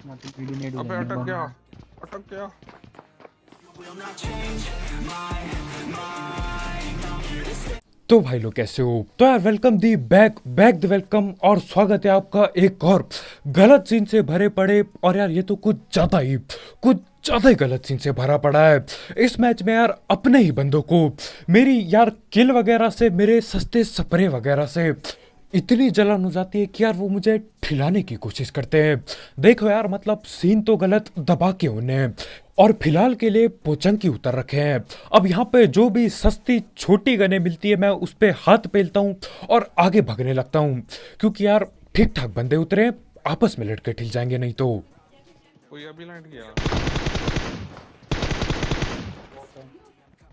ना तो मीडिनेट हो अबे जाएंगे अटक बम गया, में। अटक गया। तो भाई लोग कैसे हो? तो यार welcome the back back the welcome और स्वागत है आपका एक और गलत सीन से भरे पड़े। और यार ये तो कुछ ज्यादा ही गलत सीन से भरा पड़ा है इस मैच में यार। अपने ही बंदों को मेरी यार किल वगैरह से, मेरे सस्ते स्प्रे वगैरह से इतनी जलन हो जाती है कि यार वो मुझे ठिलाने की कोशिश करते हैं। देखो यार, मतलब सीन तो गलत दबा के उन्हें और फिलहाल के लिए पोचंकी उतर रखे हैं। अब यहाँ पे जो भी सस्ती छोटी गने मिलती है मैं उस पे हाथ पेलता हूँ और आगे भागने लगता हूँ, क्योंकि यार ठीक ठाक बंदे उतरे हैं, आपस में लड़के ठिल जाएंगे नहीं तो। कोई अभी लैंड किया।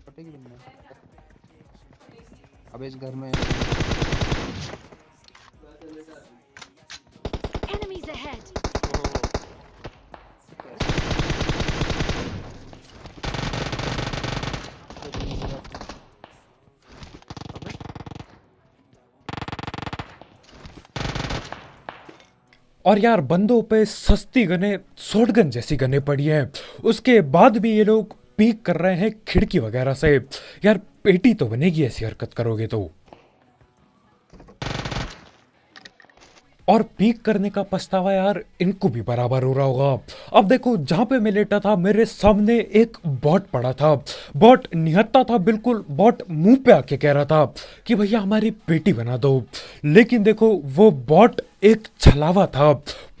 फटेगी बंदा। अब इस घर में Enemies ahead! और यार बंदों पे सस्ती गने, शॉटगन जैसी गने पड़ी हैं, उसके बाद भी ये लोग पीक कर रहे हैं खिड़की वगैरह से। यार पेटी तो बनेगी ऐसी हरकत करोगे तो। और पीक करने का पछतावा यार इनको भी बराबर हो रहा होगा। अब देखो, जहां पे मैं लेटा था मेरे सामने एक बॉट पड़ा था। बॉट निहत्ता था बिल्कुल। बॉट मुंह पे आके कह रहा था कि भैया हमारी पेटी बना दो। लेकिन देखो, वो बॉट एक छलावा था,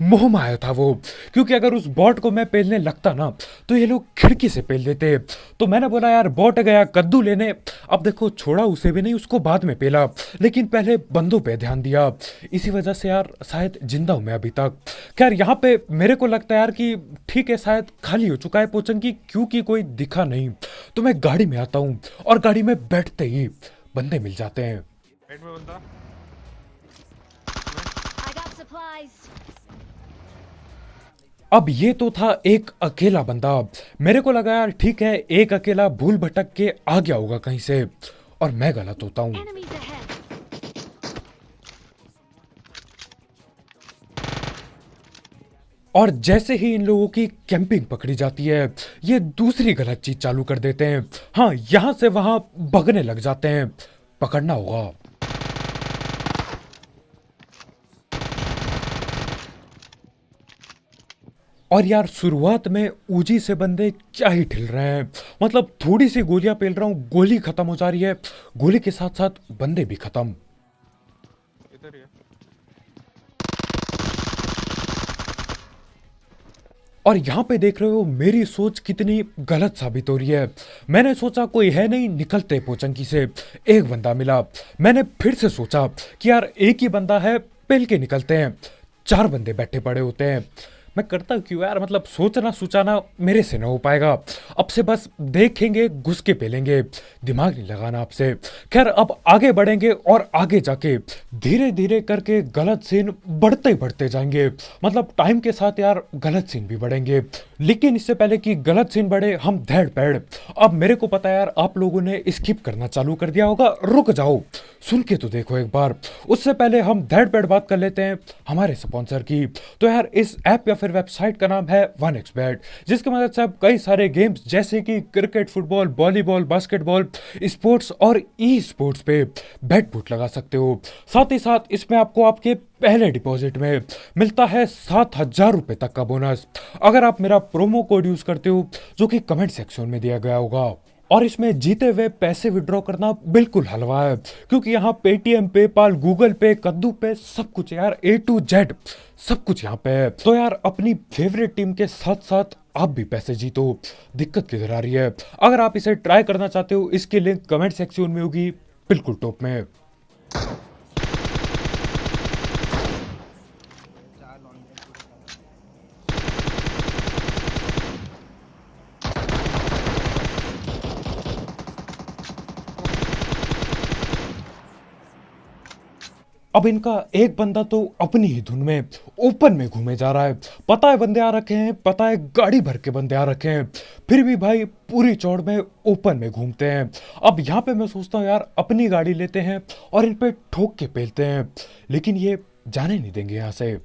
मोह माया था वो। क्योंकि अगर उस बॉट को मैं पेलने लगता ना तो ये लोग खिड़की से पेल देते। तो मैंने बोला यार बॉट गया कद्दू लेने। अब देखो, छोड़ा उसे भी नहीं, उसको बाद में पेला, लेकिन पहले बंदों पे ध्यान दिया। इसी वजह से यार शायद जिंदा हूं मैं अभी तक। खैर यहाँ पे मेरे को लगता है यार कि ठीक है, शायद खाली हो चुका है पोचंकी, क्योंकि कोई दिखा नहीं। तो मैं गाड़ी में आता हूँ और गाड़ी में बैठते ही बंदे मिल जाते हैं। राइट में बंदा। I got supplies! अब ये तो था एक अकेला बंदा। मेरे को लगा यार ठीक है, एक अकेला भूल भटक के आ गया होगा कहीं से, और मैं गलत होता हूँ। Enemies ahead! और जैसे ही इन लोगों की कैंपिंग पकड़ी जाती है, ये दूसरी गलत चीज चालू कर देते हैं। हाँ, यहां से वहां भगने लग जाते हैं। पकड़ना होगा। और यार शुरुआत में ऊजी से बंदे क्या ही ठिल रहे हैं। मतलब थोड़ी सी गोलियां पेल रहा हूं, गोली खत्म हो जा रही है, गोली के साथ साथ बंदे भी खत्म। इधर ही है। और यहाँ पे देख रहे हो मेरी सोच कितनी गलत साबित हो रही है। मैंने सोचा कोई है नहीं, निकलते पोचंकी से। एक बंदा मिला। मैंने फिर से सोचा कि यार एक ही बंदा है, पेल के निकलते हैं। चार बंदे बैठे पड़े होते हैं। मैं करता क्यों यार, मतलब सोचना सोचाना मेरे से ना हो पाएगा। अब से बस देखेंगे, घुस के पेलेंगे, दिमाग नहीं लगाना आपसे। खैर अब आगे बढ़ेंगे और आगे जाके धीरे धीरे करके गलत सीन बढ़ते ही बढ़ते जाएंगे। मतलब टाइम के साथ यार गलत सीन भी बढ़ेंगे। लेकिन इससे पहले कि गलत सीन बढ़े, हम धैड़ पैड़। अब मेरे को पता है यार आप लोगों ने स्किप करना चालू कर दिया होगा, रुक जाओ, सुन के तो देखो एक बार। उससे पहले हम धैड़ पैड़ बात कर लेते हैं हमारे स्पॉन्सर की। तो यार इस ऐप या फिर वेबसाइट का नाम है 1xBet, जिसकी मदद से आप कई सारे गेम्स जैसे कि cricket, football, volleyball, basketball, sports और ई स्पोर्ट्स पे बेट बूट लगा सकते हो। साथ ही साथ इसमें आपको आपके पहले डिपॉजिट में मिलता है 7,000 रुपए तक का बोनस, अगर आप मेरा प्रोमो कोड यूज करते हो, जो कि कमेंट सेक्शन में दिया गया होगा। और इसमें जीते हुए पैसे विड्रॉ करना बिल्कुल हलवा है, क्योंकि यहाँ पेटीएम, पेपाल, गूगल पे, कद्दू पे, सब कुछ यार A to Z सब कुछ यहाँ पे है। तो यार अपनी फेवरेट टीम के साथ साथ आप भी पैसे जीतो। दिक्कत किधर आ रही है? अगर आप इसे ट्राई करना चाहते हो, इसकी लिंक कमेंट सेक्शन में होगी, बिल्कुल टॉप में। चार लॉन्ग अब इनका एक बंदा तो अपनी ही धुन में ओपन में घूमे जा रहा है। पता है बंदे आ रखे हैं, पता है गाड़ी भर के बंदे आ रखे हैं, फिर भी भाई पूरी चौड़ में ओपन में घूमते हैं। अब यहाँ पे मैं सोचता हूँ यार अपनी गाड़ी लेते हैं और इन पे ठोक के पेलते हैं, लेकिन ये जाने नहीं देंगे यहाँ से।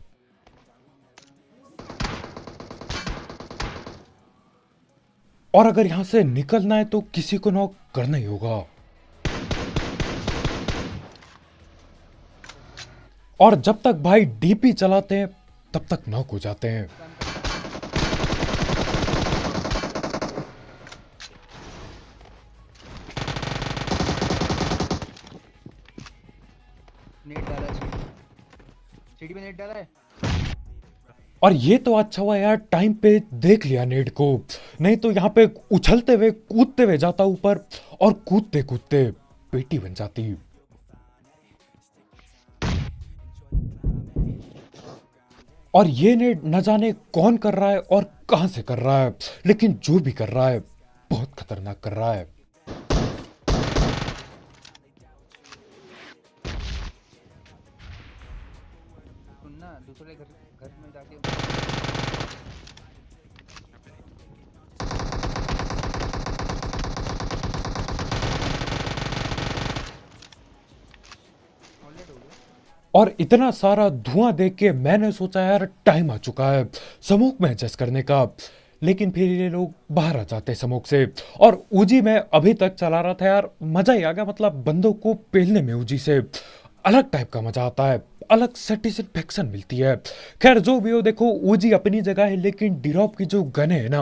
और अगर यहाँ से निकलना है तो किसी को नॉक करना ही होगा। और जब तक भाई डीपी चलाते हैं तब तक नॉक हो जाते हैं। नेट डाला है सीढ़ी पे, नेट डाला है। और ये तो अच्छा हुआ यार टाइम पे देख लिया नेट को, नहीं तो यहाँ पे उछलते हुए कूदते हुए जाता ऊपर और कूदते कूदते पेटी बन जाती। और ये नेट न जाने कौन कर रहा है और कहां से कर रहा है, लेकिन जो भी कर रहा है बहुत खतरनाक कर रहा है। सुनना, दूसरे घर घर में जाके ऑलरेडी हो गया। और इतना सारा धुआं देख के मैंने सोचा यार टाइम आ चुका है स्मोक में एडजस्ट करने का, लेकिन फिर ये लोग बाहर आ जाते स्मोक से। और उजी मैं अभी तक चला रहा था यार, मजा ही आ गया। मतलब बंदों को पेलने में उजी से अलग टाइप का मजा आता है, अलग सेटिस्फेक्शन मिलती है। खैर जो भी हो, देखो ओजी अपनी जगह है, लेकिन डिरॉप की जो गने है ना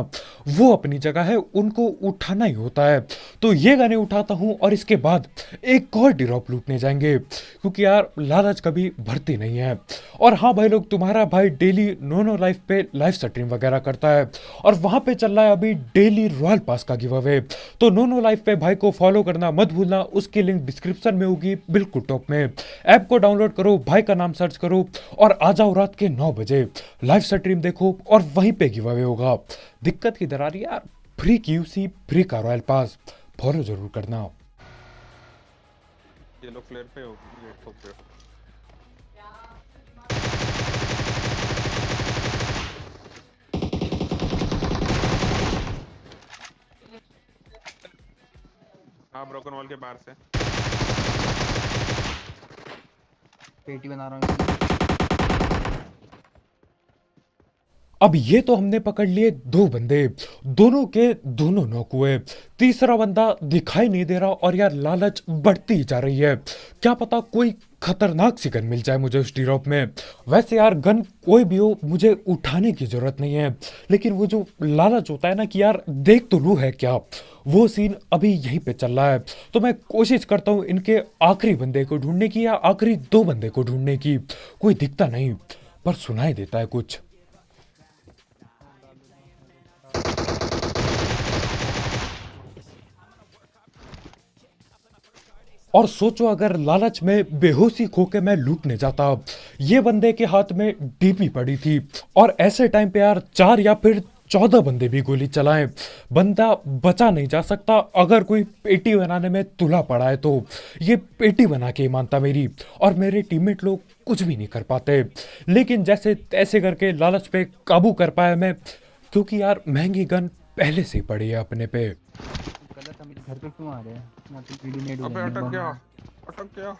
वो अपनी जगह है, उनको उठाना ही होता है। तो ये गने उठाता हूं और इसके बाद एक और डिरॉप लूटने जाएंगे, क्योंकि यार लालच कभी भरती नहीं है। और हाँ भाई लोग, तुम्हारा भाई डेली नोनो लाइफ पे लाइव स्ट्रीम वगैरह करता है और वहां पे चल रहा है अभी डेली रॉयल पास का गिव अवे। तो नोनो लाइफ पे भाई को फॉलो करना मत भूलना, उसकी लिंक डिस्क्रिप्शन में होगी बिल्कुल टॉप में। ऐप को डाउनलोड करो, भाई का नाम सर्च करो और आ जाओ रात के 9 बजे लाइव स्ट्रीम देखो और वहीं पे गिव अवे होगा। दिक्कत किधर आ रही है यार, फ्री क्यूसी फ्री का रॉयल पास फॉलो जरूर करना। ये लो फ्लेयर पे होगी, ये तो पे हाँ ब्रोकन वॉल के बाहर से पेटी बना रहा हूँ। अब ये तो हमने पकड़ लिए 2 बंदे, दोनों के दोनों नॉक हुए। तीसरा बंदा दिखाई नहीं दे रहा और यार लालच बढ़ती ही जा रही है। क्या पता कोई खतरनाक सी गन मिल जाए मुझे उस ड्रॉप में। वैसे यार गन कोई भी हो मुझे उठाने की जरूरत नहीं है, लेकिन वो जो लालच होता है ना कि यार देख तो लूं है क्या, वो सीन अभी यहीं पे चल रहा है। तो मैं कोशिश करता हूँ इनके आखिरी बंदे को ढूंढने की या आखिरी 2 बंदे को ढूंढने की। कोई दिखता नहीं पर सुनाई देता है कुछ। और सोचो अगर लालच में बेहोशी खो के मैं लूटने जाता, ये बंदे के हाथ में डीपी पड़ी थी और ऐसे टाइम पे यार 4 या फिर 14 बंदे भी गोली चलाएं, बंदा बचा नहीं जा सकता। अगर कोई पेटी बनाने में तुला पड़ा है तो ये पेटी बना के ही मानता मेरी, और मेरे टीममेट लोग कुछ भी नहीं कर पाते। लेकिन जैसे तैसे करके लालच पे काबू कर पाया मैं, क्योंकि यार महंगी गन पहले से ही पड़ी है अपने पे। गलत हम घर पे क्यों आ रहे हैं? यहाँ पे पीडी नेट अबे अटक गया, अटक गया।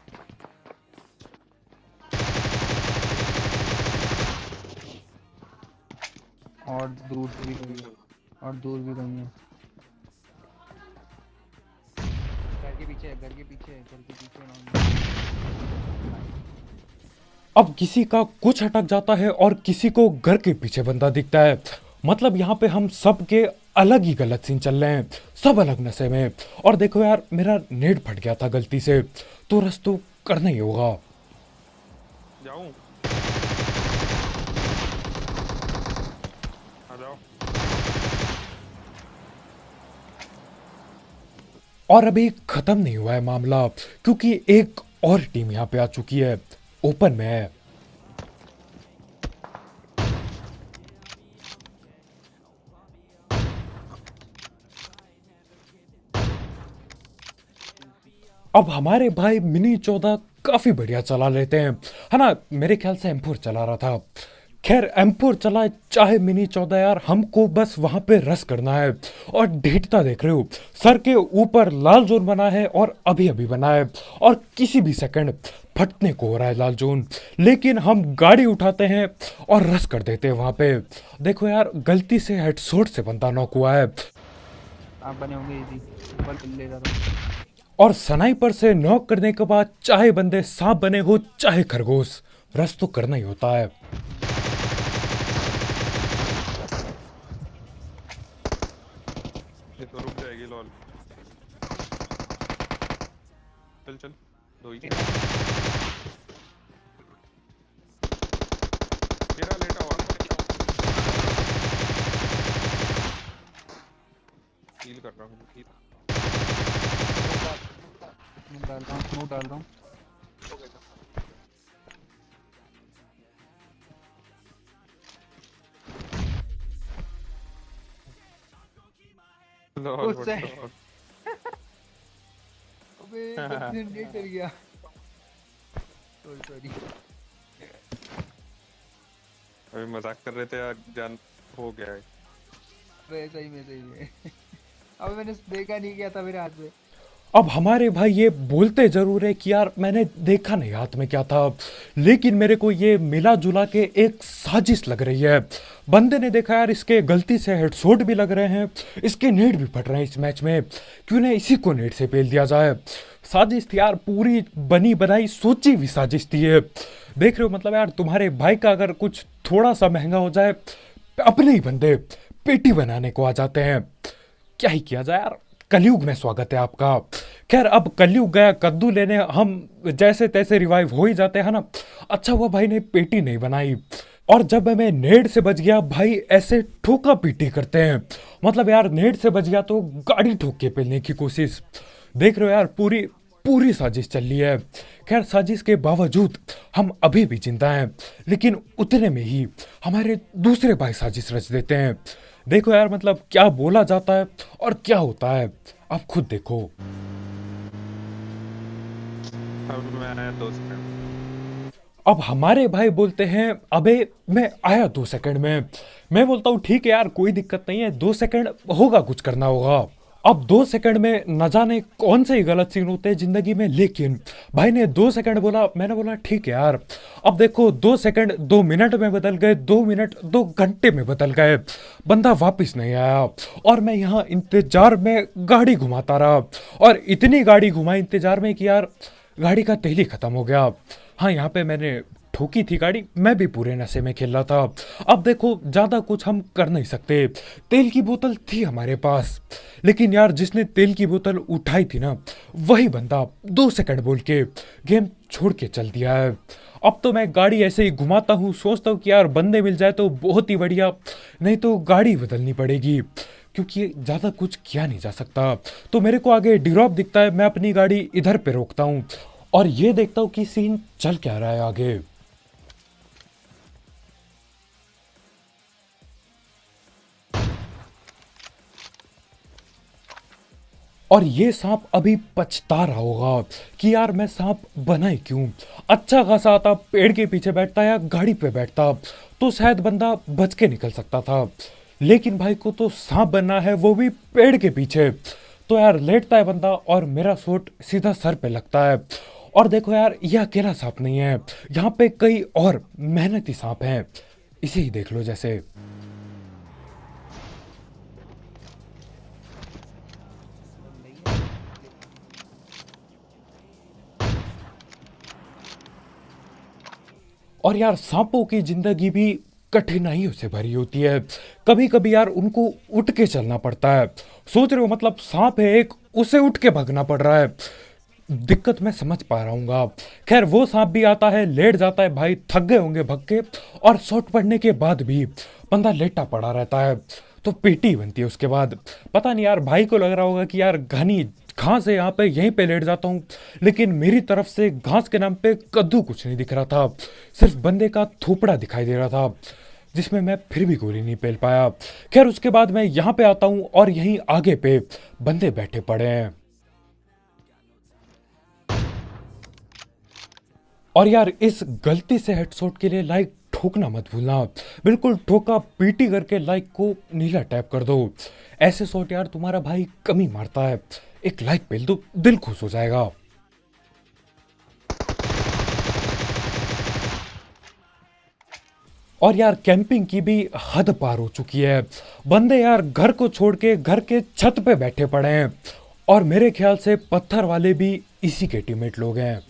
और दूर भी गई है, और दूर भी गई है। घर के पीछे, घर के पीछे, घर के पीछे। अब किसी का कुछ अटक जाता है और किसी को घर के पीछे बंदा दिखता है। मतलब यहाँ पे हम सब के अलग ही गलत सीन चल रहे हैं, सब अलग नशे में। और देखो यार मेरा नेट फट गया था गलती से, तो रस तो करना ही होगा। जाऊं आ जाओ। और अभी खत्म नहीं हुआ है मामला, क्योंकि एक और टीम यहाँ पे आ चुकी है, ओपन में है। अब हमारे भाई मिनी 14 काफी बढ़िया चला लेते हैं, है ना। मेरे ख्याल से M4 चला रहा था। खैर M4 चला चाहे मिनी 14, यार हमको बस वहां पे रस करना है। और डेटता देख रहे हो, सर के ऊपर लाल जोन बना है और अभी अभी बना है, और किसी भी सेकंड फटने को हो रहा है लाल जोन। लेकिन हम गाड़ी उठाते हैं और रस कर देते हैं वहां पे। देखो यार गलती से हेडशॉट से बंदा नॉक हुआ है। आप बने होंगे इजी ऊपर ले जा रहा हूँ। और स्नाइपर से नॉक करने के बाद चाहे बंदे सांप बने हो चाहे खरगोश, रस तो करना ही होता है। ये तो रुक जाएगी लॉल। चल चल, दो ही मेरा लेटा हुआ हील कर रहा हूँ। स्मोक डाल रहा हूँ। लॉल उससे अबे नेट चल गया। सॉरी अभी मजाक कर रहे थे यार, जान हो गया है। सही में अब मैंने देखा नहीं क्या था मेरे हाथ में। अब हमारे भाई ये बोलते जरूर है कि यार मैंने देखा नहीं हाथ में क्या था, लेकिन मेरे को ये मिला जुला के एक साजिश लग रही है। बंदे ने देखा यार इसके गलती से हेडशॉट भी लग रहे हैं, इसके नेट भी फट रहे हैं इस मैच में, क्यों ना इसी को नेट से पेल दिया जाए। साजिश थी यार, पूरी बनी बनाई सोची हुई साजिश थी ये। देख रहे हो मतलब यार तुम्हारे भाई का अगर कुछ थोड़ा सा महंगा हो जाए, अपने ही बंदे पेटी बनाने को आ जाते हैं। क्या ही किया जाए यार, कलयुग में स्वागत है आपका। खैर अब कलयुग गया कद्दू लेने, हम जैसे तैसे रिवाइव हो ही जाते हैं ना। अच्छा हुआ भाई ने पेटी नहीं बनाई, और जब मैं नेड से बच गया भाई ऐसे ठोका पीटी करते हैं। मतलब यार नेड से बच गया तो गाड़ी ठोक के पेलने की कोशिश। देख रहे हो यार पूरी पूरी साजिश चल रही है। खैर साजिश के बावजूद हम अभी भी जिंदा हैं, लेकिन उतने में ही हमारे दूसरे भाई साजिश रच देते हैं। देखो यार मतलब क्या बोला जाता है और क्या होता है, आप खुद देखो। अब मैं आया 2 सेकंड। अब हमारे भाई बोलते हैं अबे मैं आया 2 सेकंड में। मैं बोलता हूँ ठीक है यार कोई दिक्कत नहीं है, 2 सेकंड होगा, कुछ करना होगा। अब 2 सेकंड में न जाने कौन से ही गलत सीन होते हैं जिंदगी में, लेकिन भाई ने 2 सेकंड बोला, मैंने बोला ठीक है यार। अब देखो 2 सेकंड 2 मिनट में बदल गए, 2 मिनट 2 घंटे में बदल गए, बंदा वापस नहीं आया। और मैं यहाँ इंतजार में गाड़ी घुमाता रहा, और इतनी गाड़ी घुमाई इंतजार में कि यार गाड़ी का तेल ही खत्म हो गया। हाँ यहाँ पे मैंने ठोकी थी गाड़ी, मैं भी पूरे नशे में खेल रहा था। अब देखो ज्यादा कुछ हम कर नहीं सकते, तेल की बोतल थी हमारे पास, लेकिन यार जिसने तेल की बोतल उठाई थी ना, वही बंदा 2 सेकंड बोल के गेम छोड़ के चल दिया है। अब तो मैं गाड़ी ऐसे ही घुमाता हूँ, सोचता हूँ कि यार बंदे मिल जाए तो बहुत ही बढ़िया, नहीं तो गाड़ी बदलनी पड़ेगी, क्योंकि ज़्यादा कुछ किया नहीं जा सकता। तो मेरे को आगे ड्रॉप दिखता है, मैं अपनी गाड़ी इधर पे रोकता हूँ और ये देखता हूँ कि सीन चल क्या रहा है आगे। और ये सांप अभी पछता रहा होगा कि यार मैं सांप बना ही क्यों। अच्छा खासा आता पेड़ के पीछे बैठता या गाड़ी पे बैठता तो शायद बंदा बच के निकल सकता था, लेकिन भाई को तो सांप बनना है, वो भी पेड़ के पीछे। तो यार लेटता है बंदा और मेरा शॉट सीधा सर पे लगता है। और देखो यार ये अकेला सांप नहीं है, यहाँ पे कई और मेहनती सांप हैं, इसे ही देख लो जैसे। और यार सांपों की जिंदगी भी कठिनाइयों से भरी होती है, कभी कभी यार उनको उठ के चलना पड़ता है। सोच रहे हो मतलब सांप है एक, उसे उठ के भागना पड़ रहा है। दिक्कत मैं समझ पा रहा हूँ। खैर वो सांप भी आता है, लेट जाता है, भाई थक गए होंगे भग के, और शॉट पड़ने के बाद भी बंदा लेटा पड़ा रहता है, तो पेटी बनती है उसके बाद। पता नहीं यार भाई को लग रहा होगा कि यार घनी घास है यहाँ पे, यहीं पे लेट जाता हूँ, लेकिन मेरी तरफ से घास के नाम पे कद्दू कुछ नहीं दिख रहा था, सिर्फ बंदे का थोपड़ा दिखाई दे रहा था, जिसमें मैं फिर भी गोली नहीं पेल पाया। खैर उसके बाद मैं यहाँ पे आता हूँ और यहीं आगे पे बंदे बैठे पड़े हैं। और यार इस गलती से हेडशॉट के लिए लाइक ठोकना मत भूलना, बिल्कुल ठोका पीटी करके लाइक को नीला टैप कर दो। ऐसे शॉट यार तुम्हारा भाई कम ही मारता है, एक लाइक पेल दो, दिल खुश हो जाएगा। और यार कैंपिंग की भी हद पार हो चुकी है। बंदे यार घर को छोड़ के घर के छत पे बैठे पड़े हैं और मेरे ख्याल से पत्थर वाले भी इसी के टीममेट लोग हैं।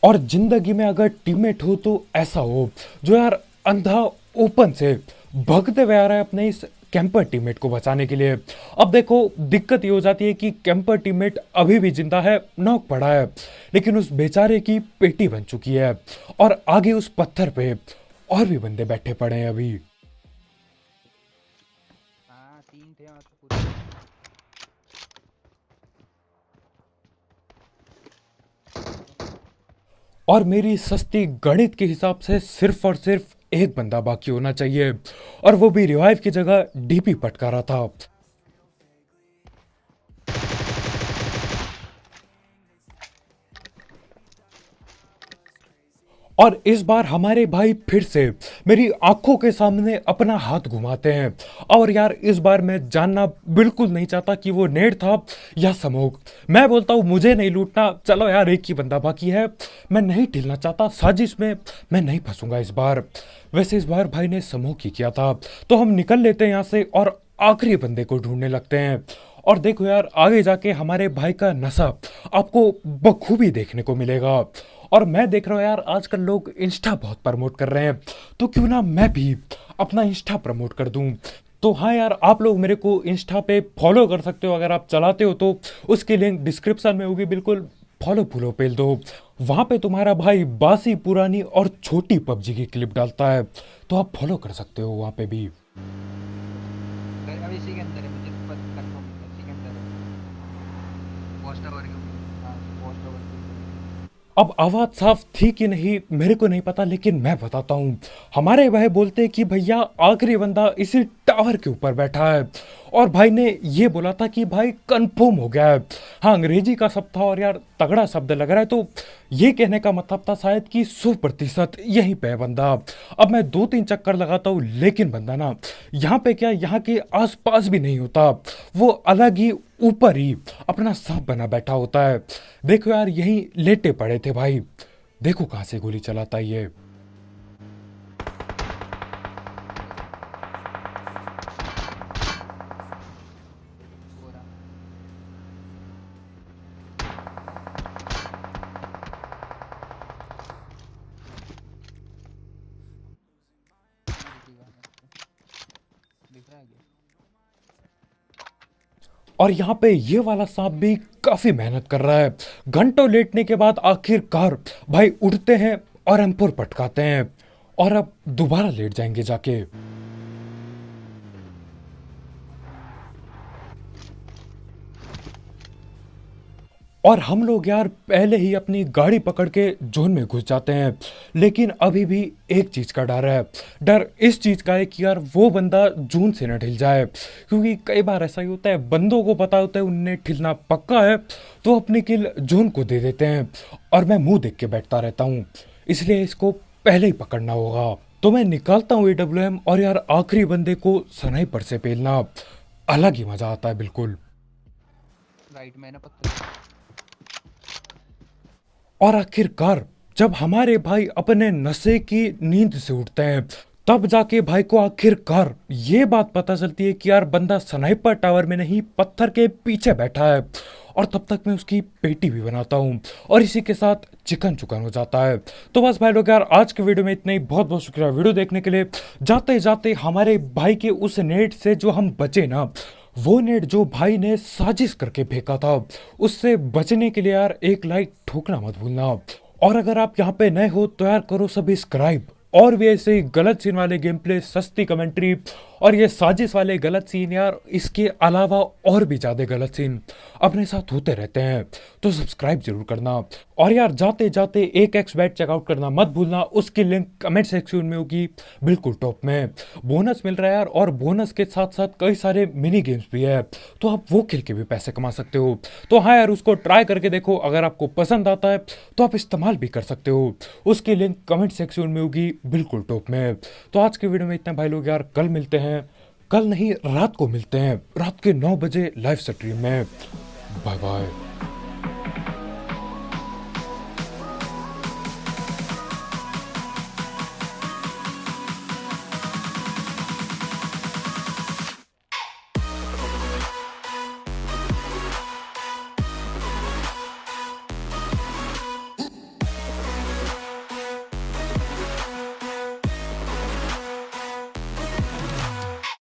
और जिंदगी में अगर टीममेट हो तो ऐसा हो जो यार अंधा ओपन से भगते हुए आ रहा है अपने इस कैंपर टीममेट को बचाने के लिए। अब देखो दिक्कत ये हो जाती है कि कैंपर टीममेट अभी भी जिंदा है, नॉक पड़ा है, लेकिन उस बेचारे की पेटी बन चुकी है और आगे उस पत्थर पे और भी बंदे बैठे पड़े हैं अभी। हाँ 3 थे वहाँ तो पूरे। और मेरी सस्ती गणित के हिसाब से सिर्फ और सिर्फ एक बंदा बाकी होना चाहिए और वो भी रिवाइव की जगह डीपी पटका रहा था। और इस बार हमारे भाई फिर से मेरी आंखों के सामने अपना हाथ घुमाते हैं और यार इस बार मैं जानना बिल्कुल नहीं चाहता कि वो नेड था या स्मोक। मैं बोलता हूँ मुझे नहीं लूटना, चलो यार एक ही बंदा बाकी है, मैं नहीं ढिलना चाहता साजिश में, मैं नहीं फंसूंगा इस बार। वैसे इस बार भाई ने स्मोक ही किया था तो हम निकल लेते हैं यहाँ से और आखिरी बंदे को ढूंढने लगते हैं। और देखो यार आगे जाके हमारे भाई का नशा आपको बखूबी देखने को मिलेगा। और मैं देख रहा हूँ यार आजकल लोग इंस्टा बहुत प्रमोट कर रहे हैं, तो क्यों ना मैं भी अपना इंस्टा प्रमोट कर दूं। तो हाँ यार आप लोग मेरे को इंस्टा पे फॉलो कर सकते हो, अगर आप चलाते हो तो उसकी लिंक डिस्क्रिप्शन में होगी, बिल्कुल फॉलो फॉलो पेल दो। वहाँ पे तुम्हारा भाई बासी पुरानी और छोटी पबजी की क्लिप डालता है, तो आप फॉलो कर सकते हो वहाँ पे भी। अब इसी के अंदर है, मुझे कंफर्म इसी के अंदर है। वॉच टावर के ऊपर। हाँ वॉच टावर के ऊपर। अब आवाज साफ थी कि नहीं मेरे को नहीं पता, लेकिन मैं बताता हूँ। हमारे भाई बोलते हैं कि भैया आखिरी बंदा इसी टावर के ऊपर बैठा है और भाई ने ये बोला था कि भाई कंफर्म हो गया है। हाँ अंग्रेजी का शब्द था और यार तगड़ा शब्द लग रहा है, तो ये कहने का मतलब था शायद कि 100% यहीं पे है बंदा। अब मैं 2-3 चक्कर लगाता हूँ लेकिन बंदा ना यहाँ पे क्या यहाँ के आसपास भी नहीं होता, वो अलग ही ऊपर ही अपना सांप बना बैठा होता है। देखो यार यहीं लेटे पड़े थे भाई, देखो कहां से गोली चलाता है ये। पूरा दिख रहा है क्या? और यहाँ पे ये वाला सांप भी काफी मेहनत कर रहा है। घंटों लेटने के बाद आखिरकार भाई उठते हैं और M4 पटकाते हैं और अब दोबारा लेट जाएंगे जाके। और हम लोग यार पहले ही अपनी गाड़ी पकड़ के जोन में घुस जाते हैं, लेकिन अभी भी एक चीज का डर है। डर इस चीज का है कि यार वो बंदा जोन से न ढिल जाए, क्योंकि कई बार ऐसा ही होता है बंदों को पता होता है उन्हें ठिलना पक्का है तो अपनी किल जोन को दे देते हैं और मैं मुंह देख के बैठता रहता हूँ, इसलिए इसको पहले ही पकड़ना होगा। तो मैं निकालता हूँ AWM और यार आखिरी बंदे को स्नाइपर से पेलना अलग ही मजा आता है बिल्कुल। राइट में है ना पत्थर। और आखिरकार जब हमारे भाई अपने नशे की नींद से उठते हैं तब जाके भाई को आखिरकार ये बात पता चलती है कि यार बंदा स्नाइपर टावर में नहीं पत्थर के पीछे बैठा है। और तब तक मैं उसकी पेटी भी बनाता हूँ और इसी के साथ चिकन चुकन हो जाता है। तो बस भाई लोग यार आज के वीडियो में इतना ही, बहुत बहुत शुक्रिया वीडियो देखने के लिए। जाते जाते हमारे भाई के उस नेट से जो हम बचे ना, वो नेट जो भाई ने साजिश करके फेंका था, उससे बचने के लिए यार एक लाइक ठोकना मत भूलना। और अगर आप यहाँ पे नए हो तो यार करो सब्सक्राइब, और भी ऐसे ही गलत सीन वाले गेम प्ले, सस्ती कमेंट्री और ये साजिश वाले गलत सीन यार, इसके अलावा और भी ज़्यादा गलत सीन अपने साथ होते रहते हैं, तो सब्सक्राइब जरूर करना। और यार जाते जाते एक एक्स बैट चेकआउट करना मत भूलना, उसकी लिंक कमेंट सेक्शन में होगी बिल्कुल टॉप में। बोनस मिल रहा है यार, और बोनस के साथ साथ कई सारे मिनी गेम्स भी है, तो आप वो खेल के भी पैसे कमा सकते हो। तो हाँ यार उसको ट्राई करके देखो, अगर आपको पसंद आता है तो आप इस्तेमाल भी कर सकते हो, उसकी लिंक कमेंट सेक्शन में होगी बिल्कुल टॉप में। तो आज के वीडियो में इतना भाई लोग यार, कल मिलते हैं, कल नहीं रात को मिलते हैं, रात के 9 बजे लाइव स्ट्रीम में। Bye bye.